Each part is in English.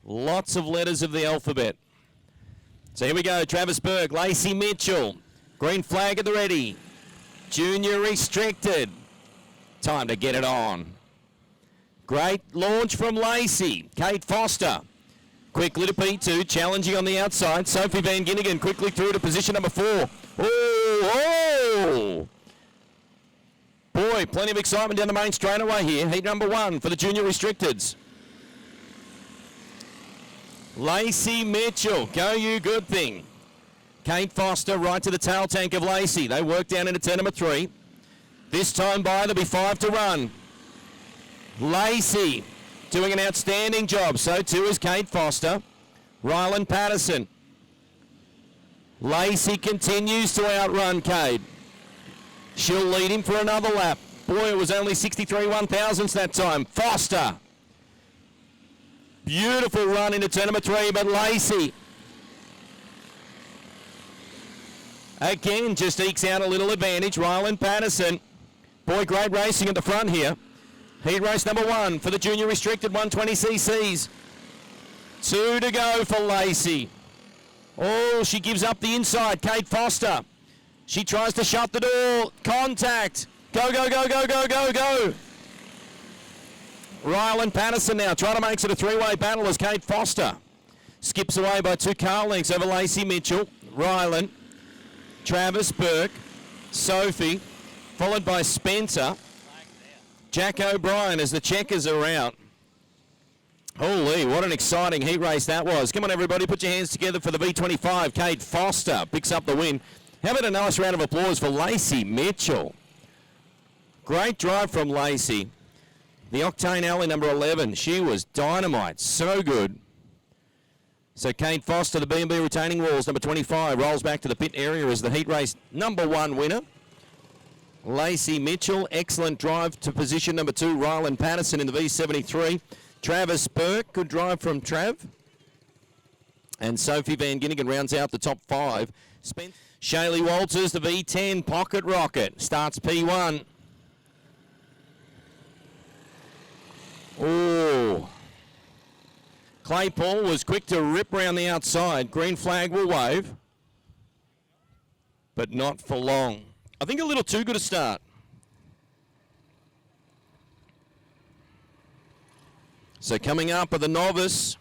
Lots of letters of the alphabet. So here we go, Travis Burke, Lacey Mitchell. Green flag at the ready. Junior restricted. Time to get it on. Great launch from Lacey. Kate Foster. Quickly to P2, challenging on the outside. Sophie Van Ginnigan quickly through to position number 4. Oh! Boy, plenty of excitement down the main straightaway here. Heat number 1 for the junior restricteds. Lacey Mitchell, go you good thing. Kate Foster right to the tail tank of Lacey. They work down into turn number 3. This time by, there'll be 5 to run. Lacey doing an outstanding job. So too is Kate Foster. Rylan Patterson. Lacey continues to outrun Cade. She'll lead him for another lap. Boy, it was only 63 1/1000ths that time. Foster. Beautiful run into turn number 3, but Lacey again just ekes out a little advantage. Rylan Patterson. Boy, great racing at the front here. Heat race number 1 for the junior restricted 120cc's. 2 to go for Lacey. Oh, she gives up the inside. Kate Foster. She tries to shut the door. Contact. Go, go, go, go, go, go, go. Rylan Patterson now trying to make it a 3-way battle as Kate Foster skips away by 2 car lengths over Lacey Mitchell. Rylan, Travis Burke, Sophie, followed by Spencer. Jack O'Brien as the checkers are out. Holy, what an exciting heat race that was. Come on, everybody, put your hands together for the V25. Kate Foster picks up the win. How about a nice round of applause for Lacey Mitchell? Great drive from Lacey. The Octane Alley number 11, she was dynamite, so good. So Kate Foster, the B&B retaining walls, number 25, rolls back to the pit area as the heat race number 1 winner. Lacey Mitchell, excellent drive to position number 2, Rylan Patterson in the V73. Travis Burke, good drive from Trav. And Sophie Van Ginnigan rounds out the top 5. Shaylee Walters, the V10 Pocket Rocket, starts P1. Oh. Claypool was quick to rip around the outside. Green flag will wave. But not for long. I think a little too good a start. So coming up are the novice.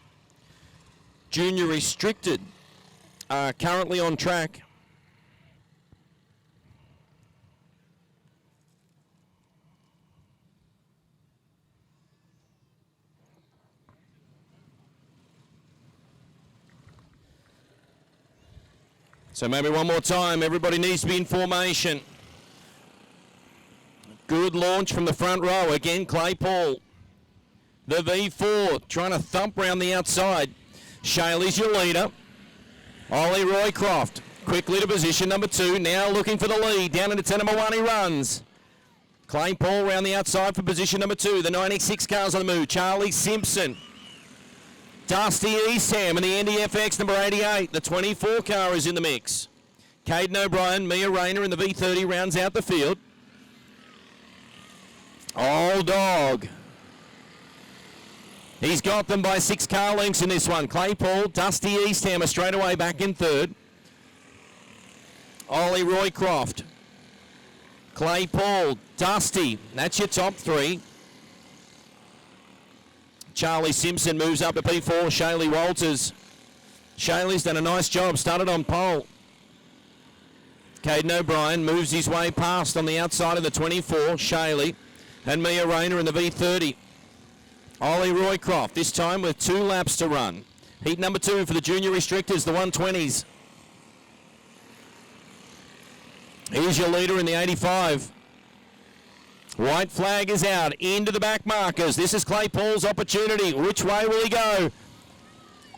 Junior restricted are currently on track. So maybe one more time, everybody needs to be in formation. Good launch from the front row. Again, Claypool. The V4 trying to thump around the outside. Shaylee's your leader. Ollie Roycroft quickly to position number 2. Now looking for the lead. Down into turn number 1 he runs. Claypool around the outside for position number 2. The 96 cars on the move. Charlie Simpson. Dusty Eastham and the NDFX number 88. The 24 car is in the mix. Caden O'Brien, Mia Rayner in the V30 rounds out the field. Old Dog. He's got them by 6 car lengths in this one. Claypool, Dusty Eastham straight away back in 3rd. Ollie Roycroft. Claypool, Dusty, that's your top 3. Charlie Simpson moves up to P4. Shaylee Walters. Shaylee's done a nice job. Started on pole. Caden O'Brien moves his way past on the outside of the 24. Shaylee and Mia Rayner in the V30. Ollie Roycroft, this time with 2 laps to run. Heat number 2 for the junior restrictors, the 120s. Here's your leader in the 85. White flag is out, into the back markers. This is Claypool's opportunity. Which way will he go?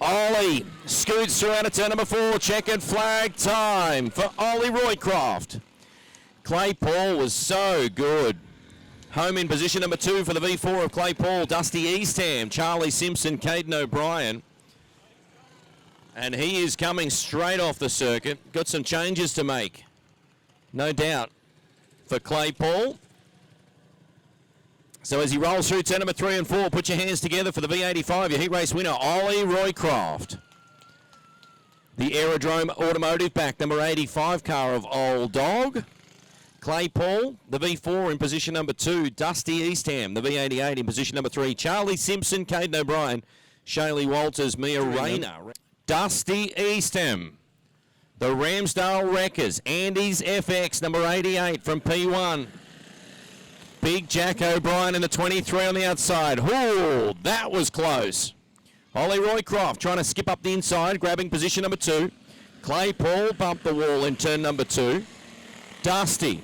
Ollie scoots through out of turn number 4. Checkered flag time for Ollie Roycroft. Claypool was so good. Home in position number 2 for the V4 of Claypool. Dusty Eastham, Charlie Simpson, Caden O'Brien. And he is coming straight off the circuit. Got some changes to make, no doubt, for Claypool. So as he rolls through turn number 3 and 4, put your hands together for the V85, your heat race winner, Ollie Roycroft. The Aerodrome Automotive back, number 85 car of Old Dog. Claypool, the V4 in position number 2. Dusty Eastham, the V88 in position number 3. Charlie Simpson, Caden O'Brien, Shaylee Walters, Mia Rayner. Dusty Eastham, the Ramsdale Wreckers, Andy's FX, number 88 from P1. Big Jack O'Brien in the 23 on the outside. Ooh, that was close. Ollie Roycroft trying to skip up the inside, grabbing position number 2. Claypool bumped the wall in turn number 2. Dusty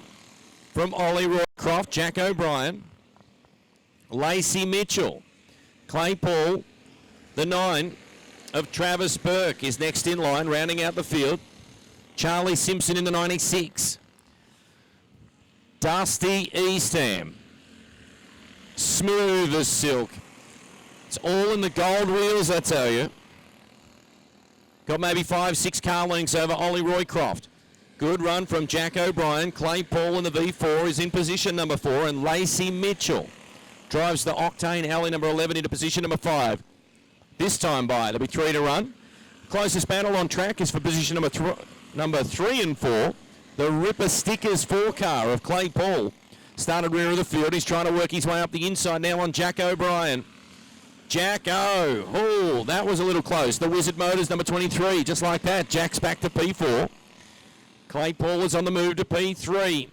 from Ollie Roycroft, Jack O'Brien. Lacey Mitchell. Claypool, the 9 of Travis Burke, is next in line, rounding out the field. Charlie Simpson in the 96. Dusty Eastham. Smooth as silk. It's all in the gold wheels, I tell you. Got maybe 5-6 car lengths over Ollie Roycroft. Good run from Jack O'Brien. Claypool in the V4 is in position number 4, and Lacey Mitchell drives the Octane Alley number 11 into position number 5. This time by, there'll be 3 to run. Closest battle on track is for position number 3 and 4. The Ripper Stickers 4 car of Claypool. Started rear of the field. He's trying to work his way up the inside now on Jack O'Brien. Jack O. Oh, that was a little close. The Wizard Motors number 23. Just like that, Jack's back to P4. Claypool is on the move to P3.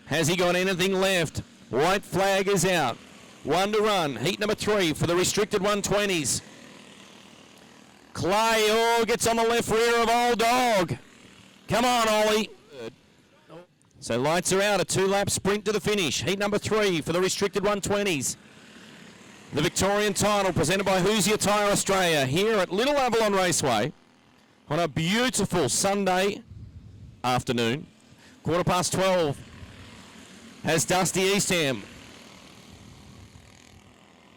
Has he got anything left? White flag is out. 1 to run. Heat number 3 for the restricted 120s. Clay, oh, gets on the left rear of Old Dog. Come on, Ollie. So lights are out, a 2-lap sprint to the finish. Heat number 3 for the restricted 120s. The Victorian Title presented by Who's Your Tyre Australia here at Little Avalon Raceway on a beautiful Sunday afternoon. 12:15 has Dusty Eastham.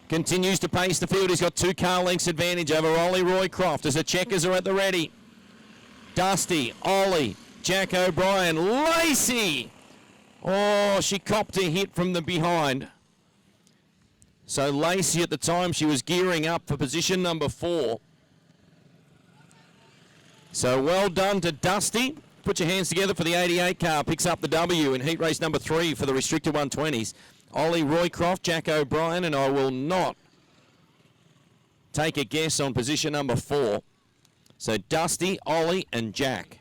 Continues to pace the field. He's got 2 car lengths advantage over Ollie Roycroft as the checkers are at the ready. Dusty, Ollie, Jack O'Brien, Lacey. Oh, she copped a hit from the behind. So Lacey at the time, she was gearing up for position number 4. So well done to Dusty. Put your hands together for the 88 car. Picks up the W in heat race number 3 for the restricted 120s. Ollie Roycroft, Jack O'Brien, and I will not take a guess on position number 4. So Dusty, Ollie, and Jack.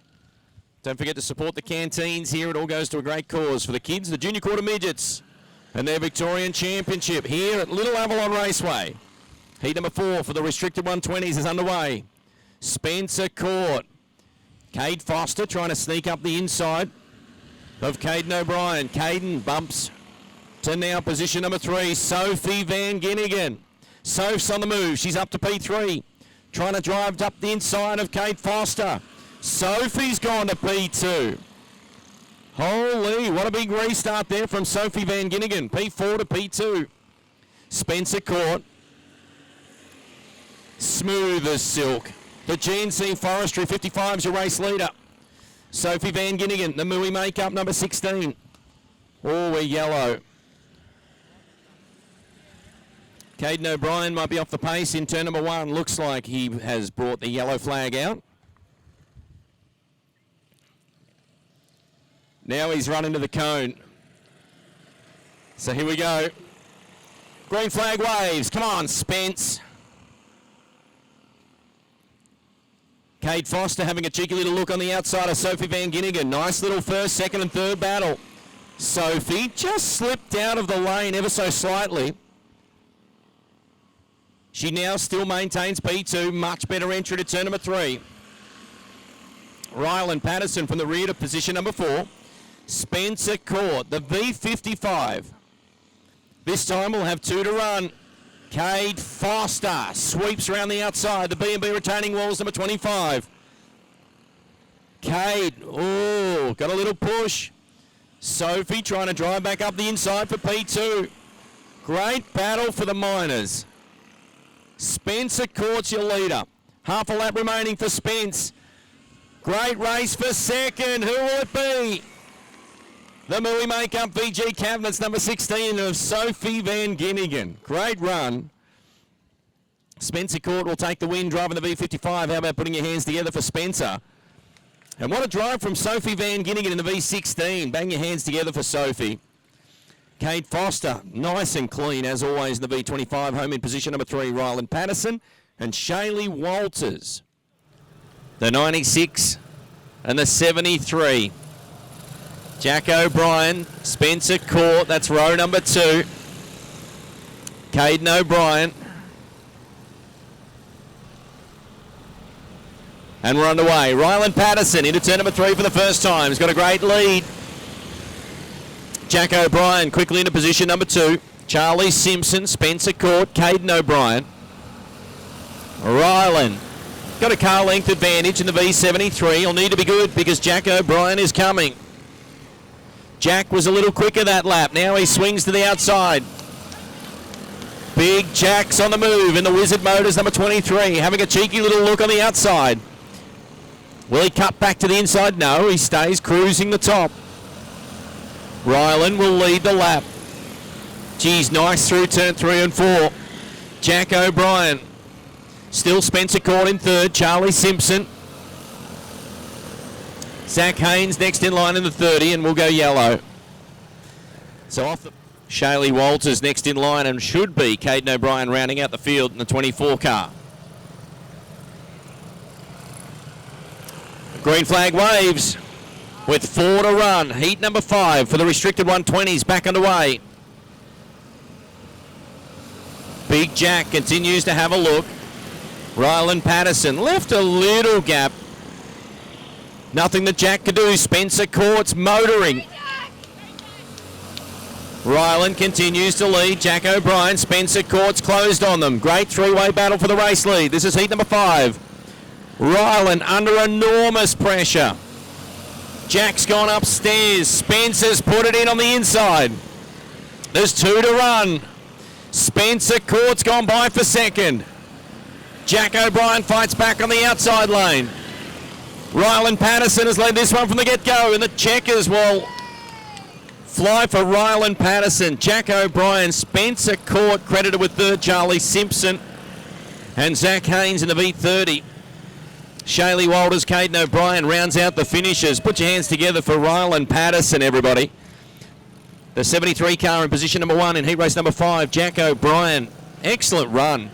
Don't forget to support the canteens here. It all goes to a great cause for the kids, the Junior Quarter Midgets, and their Victorian Championship here at Little Avalon Raceway. Heat number 4 for the restricted 120s is underway. Spencer Court. Cade Foster trying to sneak up the inside of Caden O'Brien. Caden bumps to now position number 3, Sophie Van Ginnigan. Soph's on the move. She's up to P3. Trying to drive up the inside of Cade Foster. Sophie's gone to P2. Holy, what a big restart there from Sophie Van Ginnigan. P4 to P2. Spencer Court. Smooth as silk. The GNC Forestry 55 is your race leader. Sophie Van Ginnigan, the Mui makeup number 16. Oh, we're yellow. Caden O'Brien might be off the pace in turn number 1. Looks like he has brought the yellow flag out. Now he's run into the cone. So here we go. Green flag waves. Come on, Spence. Cade Foster having a cheeky little look on the outside of Sophie Van Ginnigan. Nice little first, second and third battle. Sophie just slipped out of the lane ever so slightly. She now still maintains P2. Much better entry to turn number 3. Rylan Patterson from the rear to position number 4. Spencer Court, the V55. This time we'll have 2 to run. Cade Foster sweeps around the outside. The B&B retaining walls, number 25. Cade, oh, got a little push. Sophie trying to drive back up the inside for P2. Great battle for the Miners. Spencer Court's your leader. Half a lap remaining for Spence. Great race for second. Who will it be? The Mooey Makeup VG Cabinets, number 16 of Sophie Van Ginnigan. Great run. Spencer Court will take the win, driving the V55. How about putting your hands together for Spencer? And what a drive from Sophie Van Ginnigan in the V16. Bang your hands together for Sophie. Kate Foster, nice and clean, as always, in the V25. Home in position number 3, Ryland Patterson. And Shaylee Walters. The 96 and the 73. Jack O'Brien, Spencer Court, that's row number 2. Caden O'Brien. And we're underway. Ryland Patterson into turn number 3 for the first time. He's got a great lead. Jack O'Brien quickly into position number 2. Charlie Simpson, Spencer Court, Caden O'Brien. Ryland got a car length advantage in the V73. He'll need to be good because Jack O'Brien is coming. Jack was a little quicker that lap. Now he swings to the outside. Big Jack's on the move in the Wizard Motors number 23. Having a cheeky little look on the outside. Will he cut back to the inside? No, he stays cruising the top. Ryland will lead the lap. Geez, nice through turn 3 and 4. Jack O'Brien. Still Spencer Court in third. Charlie Simpson. Zach Haynes next in line in the 30, and we'll go yellow. So off the... Shaylee Walters next in line, and should be Caden O'Brien rounding out the field in the 24 car. Green flag waves with 4 to run. Heat number 5 for the restricted 120s back underway. Big Jack continues to have a look. Ryland Patterson left a little gap. Nothing that Jack could do. Spencer Court's motoring. Ryland continues to lead. Jack O'Brien, Spencer Court's closed on them. Great three-way battle for the race lead. This is heat number 5. Ryland under enormous pressure. Jack's gone upstairs. Spencer's put it in on the inside. There's 2 to run. Spencer Court's gone by for second. Jack O'Brien fights back on the outside lane. Ryland Patterson has led this one from the get-go, and the checkers will fly for Ryland Patterson. Jack O'Brien, Spencer Court credited with third, Charlie Simpson, and Zach Haynes in the V30. Shaylee Walters, Caden O'Brien rounds out the finishers. Put your hands together for Ryland Patterson, everybody. The 73 car in position number 1 in heat race number 5, Jack O'Brien. Excellent run.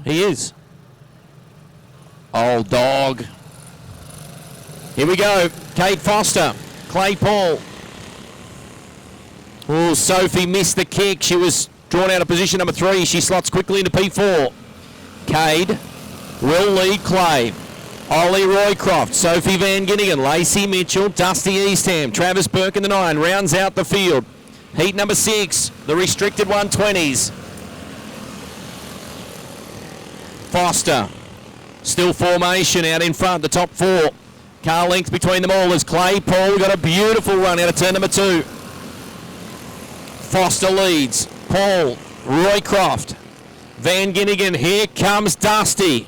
He is. Old dog. Here we go. Kate Foster. Clay Paul. Oh, Sophie missed the kick. She was drawn out of position number 3. She slots quickly into P4. Cade will lead Clay. Ollie Roycroft, Sophie Van Ginnigan, Lacey Mitchell, Dusty Eastham, Travis Burke in the 9 rounds out the field. Heat number 6, the restricted 120s. Foster, still formation out in front, the top 4. Car length between them all as Clay Paul got a beautiful run out of turn number 2. Foster leads. Paul, Roycroft, Van Ginnigan. Here comes Dusty.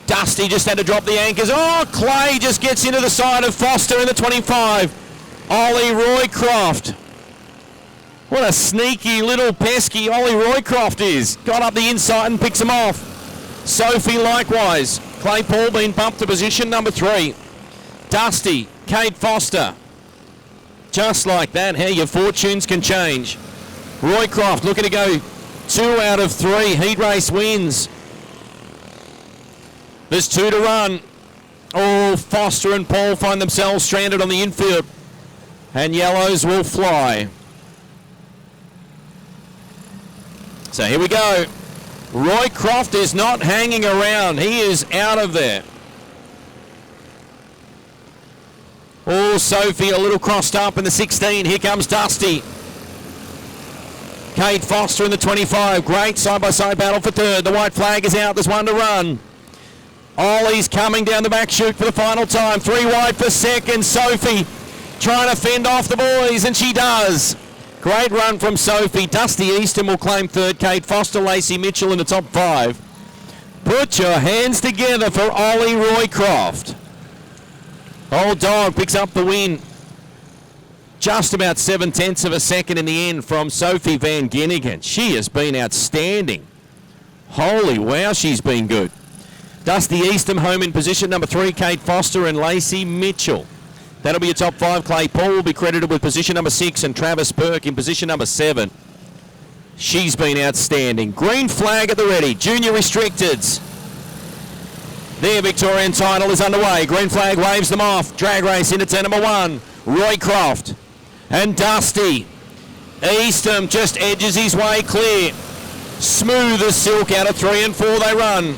Dusty just had to drop the anchors. Oh, Clay just gets into the side of Foster in the 25. Ollie Roycroft. What a sneaky little pesky Ollie Roycroft is. Got up the inside and picks him off. Sophie likewise. Clay Paul being bumped to position number 3. Dusty, Kate Foster. Just like that, how your fortunes can change. Roycroft looking to go 2 out of 3. Heat race wins. There's 2 to run. Oh, Foster and Paul find themselves stranded on the infield. And yellows will fly. So here we go. Roycroft is not hanging around. He is out of there. Oh, Sophie a little crossed up in the 16. Here comes Dusty. Kate Foster in the 25. Great side-by-side battle for third. The white flag is out. There's 1 to run. Ollie's coming down the back chute for the final time. 3 wide for second. Sophie trying to fend off the boys, and she does. Great run from Sophie. Dusty Easton will claim third. Kate Foster, Lacey Mitchell in the top 5. Put your hands together for Ollie Roycroft. Old Dog picks up the win. Just about 7/10 of a second in the end from Sophie Van Ginnigan. She has been outstanding. Holy wow, she's been good. Dusty Easton home in position number 3. Kate Foster and Lacey Mitchell. That'll be your top 5. Clay Paul will be credited with position number 6 and Travis Burke in position number 7. She's been outstanding. Green flag at the ready. Junior Restricteds. Their Victorian title is underway. Green flag waves them off. Drag race into turn number 1. Roycroft and Dusty. Easton just edges his way clear. Smooth as silk out of 3 and 4 they run.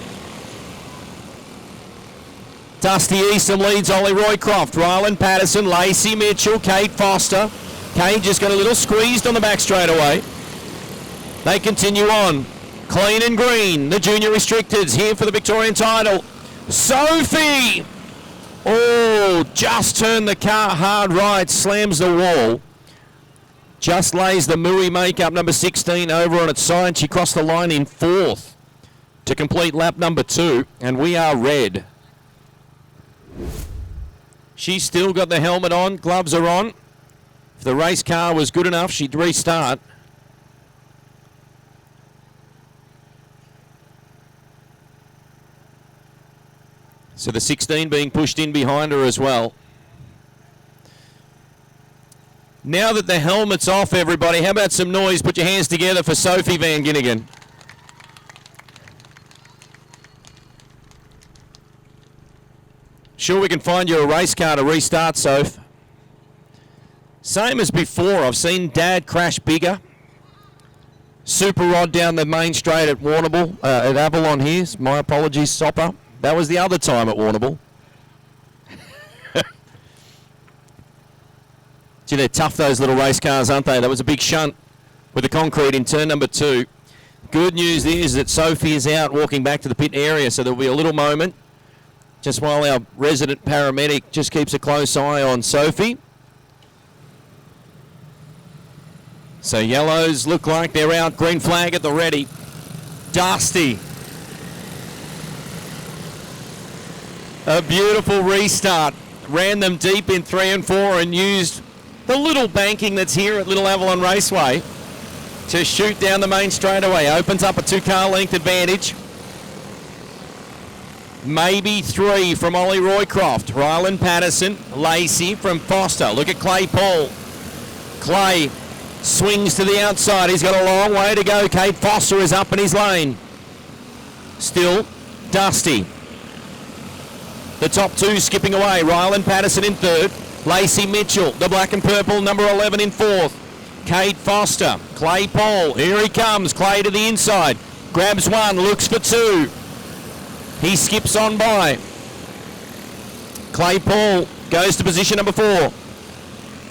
Dusty Easton leads Ollie Roycroft. Ryland Patterson, Lacey Mitchell, Kate Foster. Kate just got a little squeezed on the back straightaway. They continue on. Clean and green, the Junior Restricteds here for the Victorian title. Sophie! Oh, just turned the car hard right, slams the wall. Just lays the Mui makeup number 16 over on its side. She crossed the line in 4th to complete lap number 2, and we are red. She's still got the helmet on, gloves are on. If the race car was good enough, she'd restart. So the 16 being pushed in behind her as well. Now that the helmet's off, everybody, how about some noise? Put your hands together for Sophie Van Ginnigan. Sure, we can find you a race car to restart, Soph. Same as before, I've seen Dad crash bigger. Super rod down the main straight at Warrnambool, at Avalon here. My apologies, Sopper. That was the other time at Warrnambool. Gee, they're tough, those little race cars, aren't they? That was a big shunt with the concrete in turn number 2. Good news is that Sophie is out walking back to the pit area, so there'll be a little moment just while our resident paramedic just keeps a close eye on Sophie. So yellows look like they're out. Green flag at the ready. Dusty. A beautiful restart. Ran them deep in 3 and 4 and used the little banking that's here at Little Avalon Raceway to shoot down the main straightaway. Opens up a 2-car length advantage. Maybe 3 from Ollie Roycroft. Ryland Patterson, Lacey from Foster. Look at Clay Paul. Clay swings to the outside. He's got a long way to go. Kate Foster is up in his lane. Still Dusty. The top 2 skipping away. Ryland Patterson in 3rd. Lacey Mitchell, the black and purple, number 11 in 4th. Kate Foster, Clay Paul. Here he comes. Clay to the inside. Grabs 1, looks for 2. He skips on by. Clay Paul goes to position number 4.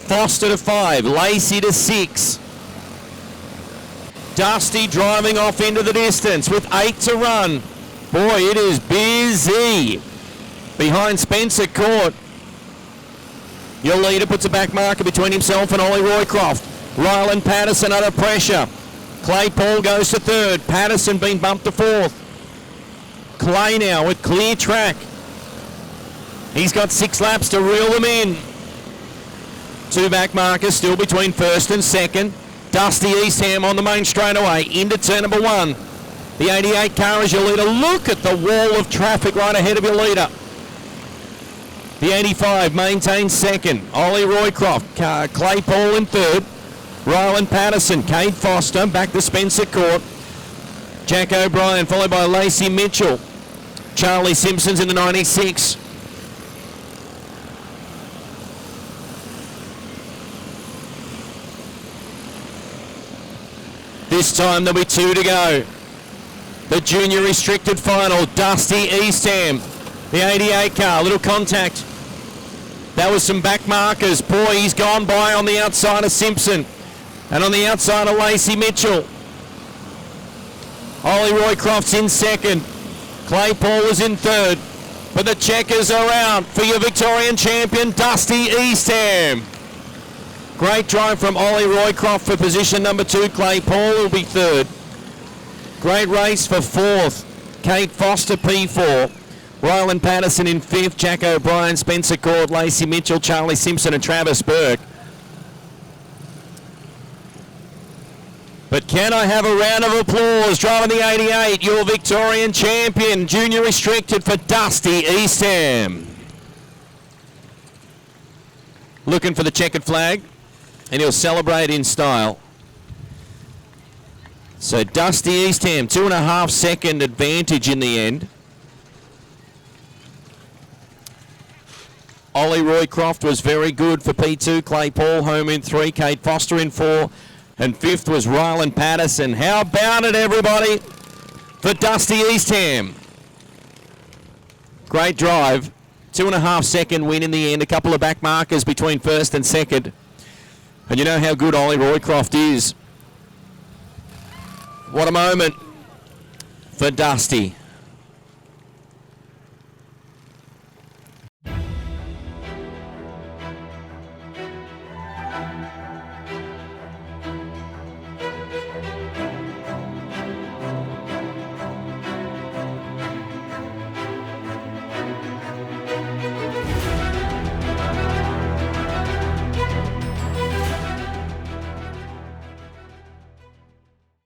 Foster to 5. Lacey to 6. Dusty driving off into the distance with 8 to run. Boy, it is busy. Behind Spencer Court. Your leader puts a back marker between himself and Ollie Roycroft. Ryland Patterson under pressure. Clay Paul goes to 3rd. Patterson being bumped to 4th. Clay now with clear track. He's got 6 laps to reel them in. 2 back markers still between 1st and 2nd. Dusty Eastham on the main straightaway into turn number 1. The 88 car is your leader. Look at the wall of traffic right ahead of your leader. The 85 maintains 2nd. Ollie Roycroft, Clay Paul in 3rd. Ryland Patterson, Kate Foster, back to Spencer Court. Jack O'Brien followed by Lacey Mitchell. Charlie Simpson's in the 96. This time there'll be 2 to go. The junior restricted final, Dusty Eastham. The 88 car, little contact. That was some back markers. Boy, he's gone by on the outside of Simpson. And on the outside of Lacey Mitchell. Ollie Roycroft's in 2nd. Clay Paul is in 3rd. But the checkers are out for your Victorian champion, Dusty Eastham. Great drive from Ollie Roycroft for position number 2. Clay Paul will be 3rd. Great race for 4th. Kate Foster, P4. Ryland Patterson in 5th. Jack O'Brien, Spencer Cord, Lacey Mitchell, Charlie Simpson and Travis Burke. But can I have a round of applause? Driving the 88, your Victorian champion, junior restricted for Dusty Eastham. Looking for the checkered flag, and he'll celebrate in style. So Dusty Eastham, 2.5 second advantage in the end. Ollie Roycroft was very good for P2. Clay Paul home in 3. Kate Foster in 4. And 5th was Ryland Patterson. How about it, everybody, for Dusty Eastham? Great drive. 2.5 second win in the end. A couple of back markers between 1st and 2nd. And you know how good Ollie Roycroft is. What a moment for Dusty.